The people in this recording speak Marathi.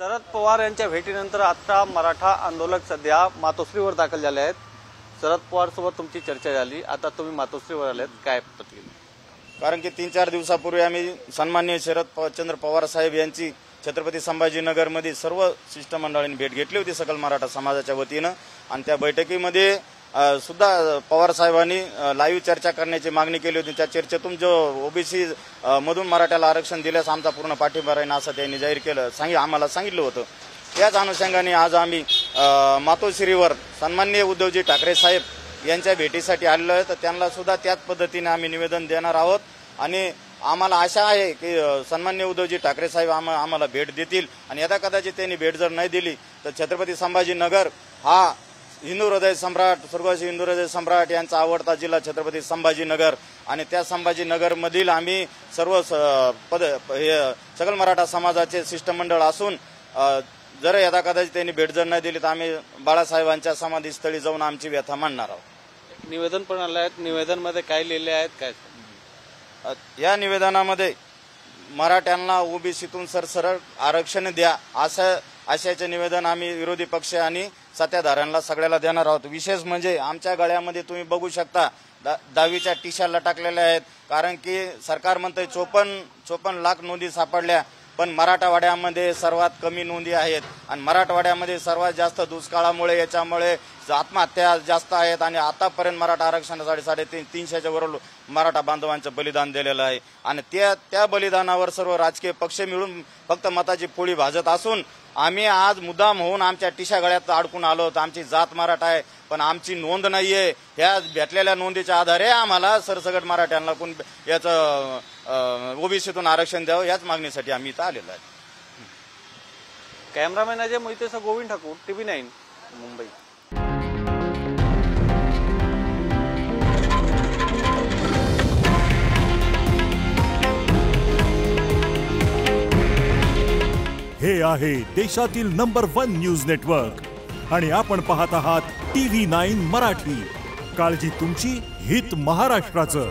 शरद पवार यांच्या भेटीनंतर आता मराठा आंदोलक सध्या मातोश्रीवर दाखल झाले आहेत। शरद पवार सोबत तुमची चर्चा झाली, आता तुम्ही मातोश्रीवर आलेत, काय प्रतिक्रिया? कारण की 3-4 दिवसापूर्वी आम्ही सन्माननीय शरदचंद्र पवार साहेब यांची छत्रपती संभाजीनगरमध्ये सर्व शिष्टमंडळांनी भेट घेतली होती सकल मराठा समाजाच्या वतीनं, आणि त्या बैठकीमध्ये सुद्धा पवार साहेबांनी लाईव्ह चर्चा करण्याची मागणी केली होती। त्या चर्चेतून जो ओबीसी मधून मराठ्याला आरक्षण दिल्यास आमचा पूर्ण पाठिंबा राहील असं त्यांनी जाहीर केलं, आम्हाला सांगितलं होतं। त्याच अनुषंगाने आज आम्ही मातोश्रीवर सन्माननीय उद्धवजी ठाकरे साहेब यांच्या भेटीसाठी आलेलो आहे, तर त्यांना सुद्धा त्याच पद्धतीने आम्ही निवेदन देणार आहोत। आणि आम्हाला आशा आहे की सन्माननीय उद्धवजी ठाकरे साहेब आम्हाला भेट देतील, आणि यदा कदाचित त्यांनी भेट जर नाही दिली तर छत्रपती संभाजीनगर हा हिंदू हृदय सम्राट स्वर्गवासी हिंदू हृदय सम्राट यांचा आवडता जिल्हा छत्रपती संभाजीनगर, आणि त्या संभाजीनगर मधील आम्ही सर्व सकल मराठा समाजाचे शिष्टमंडळ असून जर यदा कदाचित त्यांनी भेट जर नाही दिली तर आम्ही बाळासाहेबांच्या समाधीस्थळी जाऊन आमची व्यथा मांडणार आहोत। निवेदन पण आलं आहे, निवेदनमध्ये काय लिहिले आहेत काय? या निवेदनामध्ये मराठ्यांना ओबीसीतून सरसरळ आरक्षण द्या अशाचे निवेदन आम्ही विरोधी पक्ष आणि सत्ताधाऱ्यांना सगळ्याला देणार आहोत। विशेष म्हणजे आमच्या गळ्यामध्ये तुम्ही बघू शकता 10वीच्या टीशा लटकलेल्या आहेत, कारण की सरकार म्हणतंय 54 लाख नोंदी सापडल्या, पण मराठवाड्यामध्ये सर्वात कमी नोंदी आहेत, आणि मराठवाड्यामध्ये सर्वात जास्त दुष्काळामुळे याच्यामुळे आत्महत्या जास्त आहेत, आणि आतापर्यंत मराठा आरक्षणासाठी 350च्या वर मराठा बांधवांचं बलिदान दिलेलं आहे, आणि त्या बलिदानावर सर्व राजकीय पक्ष मिळून फक्त मताची पोळी भाजत असून आम्ही आज मुद्दाम होऊन आमच्या टिशा गळ्यात अडकून आलो होतो। आमची जात मराठा आहे पण आमची नोंद नाहीये, ह्या भेटलेल्या नोंदीच्या आधारे आम्हाला सरसकट मराठ्यांना कोण याचं ओबीसीतून आरक्षण द्यावं याच मागणीसाठी आम्ही इथं आलेलो आहे। कॅमेरामॅन अजय मोहितेसह गोविंद ठाकूर, TV9 मुंबई। हे आहे देशातील नंबर 1 न्यूज नेटवर्क आणि आपण पाहत आहात TV9 मराठी। काळजी तुमची, हित महाराष्ट्राचं।